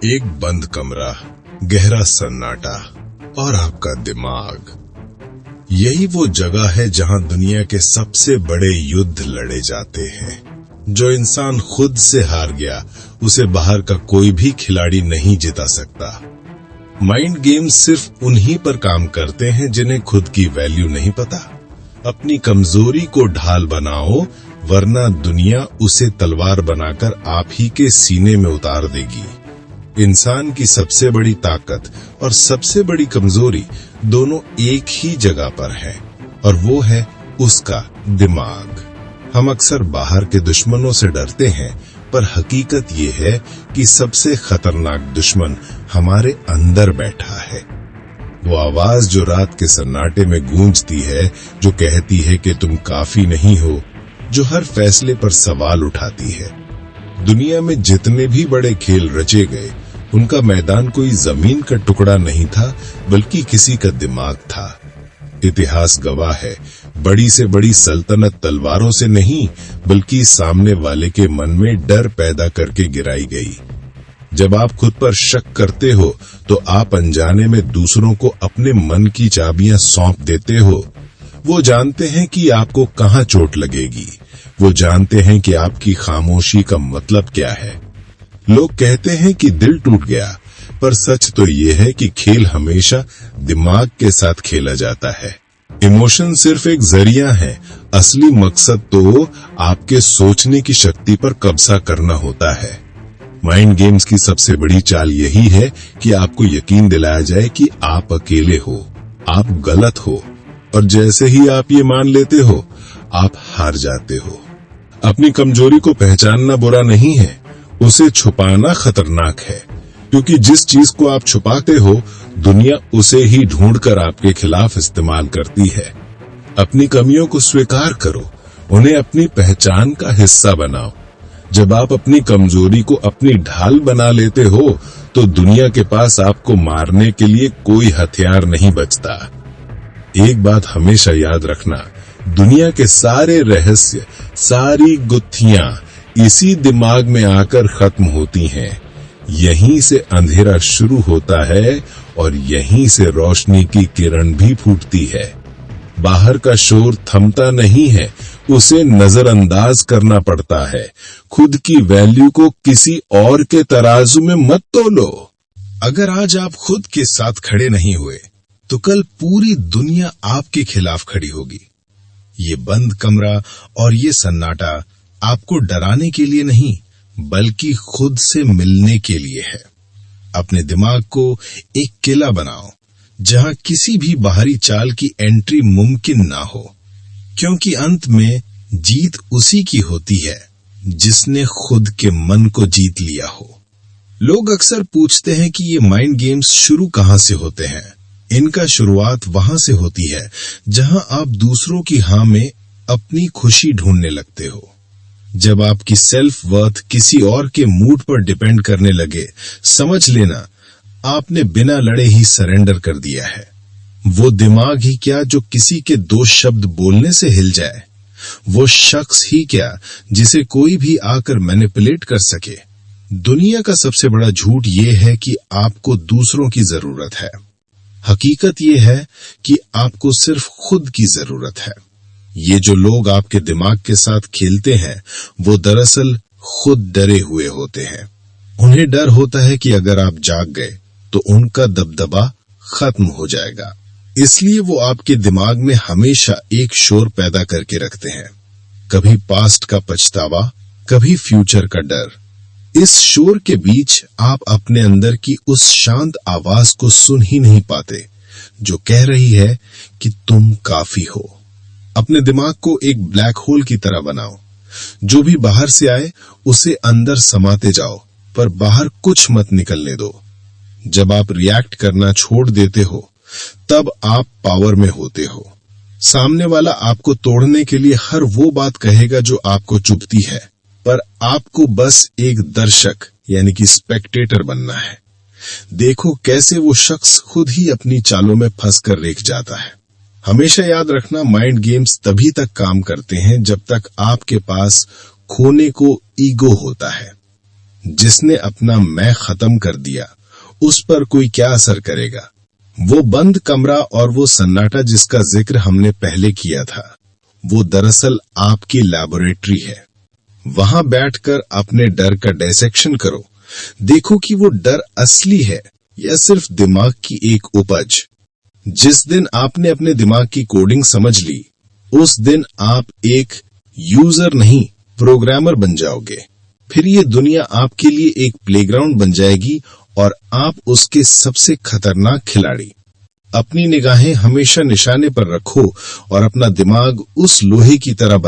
एक बंद कमरा, गहरा सन्नाटा और आपका दिमाग। यही वो जगह है जहां दुनिया के सबसे बड़े युद्ध लड़े जाते हैं। जो इंसान खुद से हार गया, उसे बाहर का कोई भी खिलाड़ी नहीं जिता सकता। माइंड गेम्स सिर्फ उन्हीं पर काम करते हैं जिन्हें खुद की वैल्यू नहीं पता। अपनी कमजोरी को ढाल बनाओ, वरना दुनिया उसे तलवार बनाकर आप ही के सीने में उतार देगी। इंसान की सबसे बड़ी ताकत और सबसे बड़ी कमजोरी दोनों एक ही जगह पर है, और वो है उसका दिमाग। हम अक्सर बाहर के दुश्मनों से डरते हैं, पर हकीकत ये है कि सबसे खतरनाक दुश्मन हमारे अंदर बैठा है। वो आवाज जो रात के सन्नाटे में गूंजती है, जो कहती है कि तुम काफी नहीं हो, जो हर फैसले पर सवाल उठाती है। दुनिया में जितने भी बड़े खेल रचे गए, उनका मैदान कोई जमीन का टुकड़ा नहीं था, बल्कि किसी का दिमाग था। इतिहास गवाह है, बड़ी से बड़ी सल्तनत तलवारों से नहीं, बल्कि सामने वाले के मन में डर पैदा करके गिराई गई। जब आप खुद पर शक करते हो, तो आप अनजाने में दूसरों को अपने मन की चाबियां सौंप देते हो। वो जानते हैं कि आपको कहां चोट लगेगी। वो जानते हैं कि आपकी खामोशी का मतलब क्या है। लोग कहते हैं कि दिल टूट गया, पर सच तो ये है कि खेल हमेशा दिमाग के साथ खेला जाता है। इमोशन सिर्फ एक जरिया है, असली मकसद तो आपके सोचने की शक्ति पर कब्जा करना होता है। माइंड गेम्स की सबसे बड़ी चाल यही है कि आपको यकीन दिलाया जाए कि आप अकेले हो, आप गलत हो, और जैसे ही आप ये मान लेते हो, आप हार जाते हो। अपनी कमजोरी को पहचानना बुरा नहीं है, उसे छुपाना खतरनाक है, क्योंकि जिस चीज को आप छुपाते हो, दुनिया उसे ही ढूंढकर आपके खिलाफ इस्तेमाल करती है। अपनी कमियों को स्वीकार करो, उन्हें अपनी पहचान का हिस्सा बनाओ। जब आप अपनी कमजोरी को अपनी ढाल बना लेते हो, तो दुनिया के पास आपको मारने के लिए कोई हथियार नहीं बचता। एक बात हमेशा याद रखना, दुनिया के सारे रहस्य, सारी गुत्थियां इसी दिमाग में आकर खत्म होती हैं। यहीं से अंधेरा शुरू होता है, और यहीं से रोशनी की किरण भी फूटती है। बाहर का शोर थमता नहीं है, उसे नजरअंदाज करना पड़ता है। खुद की वैल्यू को किसी और के तराजू में मत तोलो। अगर आज आप खुद के साथ खड़े नहीं हुए, तो कल पूरी दुनिया आपके खिलाफ खड़ी होगी। ये बंद कमरा और ये सन्नाटा आपको डराने के लिए नहीं, बल्कि खुद से मिलने के लिए है। अपने दिमाग को एक किला बनाओ, जहां किसी भी बाहरी चाल की एंट्री मुमकिन ना हो, क्योंकि अंत में जीत उसी की होती है जिसने खुद के मन को जीत लिया हो। लोग अक्सर पूछते हैं कि ये माइंड गेम्स शुरू कहां से होते हैं। इनका शुरुआत वहां से होती है जहां आप दूसरों की हाँ में अपनी खुशी ढूंढने लगते हो। जब आपकी सेल्फ वर्थ किसी और के मूड पर डिपेंड करने लगे, समझ लेना आपने बिना लड़े ही सरेंडर कर दिया है। वो दिमाग ही क्या जो किसी के 2 शब्द बोलने से हिल जाए, वो शख्स ही क्या जिसे कोई भी आकर मैनिपुलेट कर सके। दुनिया का सबसे बड़ा झूठ ये है कि आपको दूसरों की जरूरत है। हकीकत ये है कि आपको सिर्फ खुद की जरूरत है। ये जो लोग आपके दिमाग के साथ खेलते हैं, वो दरअसल खुद डरे हुए होते हैं। उन्हें डर होता है कि अगर आप जाग गए, तो उनका दबदबा खत्म हो जाएगा। इसलिए वो आपके दिमाग में हमेशा एक शोर पैदा करके रखते हैं। कभी पास्ट का पछतावा, कभी फ्यूचर का डर। इस शोर के बीच आप अपने अंदर की उस शांत आवाज को सुन ही नहीं पाते, जो कह रही है कि तुम काफी हो। अपने दिमाग को एक ब्लैक होल की तरह बनाओ। जो भी बाहर से आए, उसे अंदर समाते जाओ, पर बाहर कुछ मत निकलने दो। जब आप रिएक्ट करना छोड़ देते हो, तब आप पावर में होते हो। सामने वाला आपको तोड़ने के लिए हर वो बात कहेगा जो आपको चुभती है, पर आपको बस एक दर्शक यानी कि स्पेक्टेटर बनना है। देखो कैसे वो शख्स खुद ही अपनी चालों में फंसकर रेख जाता है। हमेशा याद रखना, माइंड गेम्स तभी तक काम करते हैं जब तक आपके पास खोने को ईगो होता है। जिसने अपना मैं खत्म कर दिया, उस पर कोई क्या असर करेगा। वो बंद कमरा और वो सन्नाटा जिसका जिक्र हमने पहले किया था, वो दरअसल आपकी लैबोरेटरी है। वहां बैठकर अपने डर का डिसेक्शन करो, देखो कि वो डर असली है या सिर्फ दिमाग की एक उपज। जिस दिन आपने अपने दिमाग की कोडिंग समझ ली, उस दिन आप एक यूजर नहीं, प्रोग्रामर बन जाओगे। फिर ये दुनिया आपके लिए एक प्लेग्राउंड बन जाएगी और आप उसके सबसे खतरनाक खिलाड़ी। अपनी निगाहें हमेशा निशाने पर रखो और अपना दिमाग उस लोहे की तरह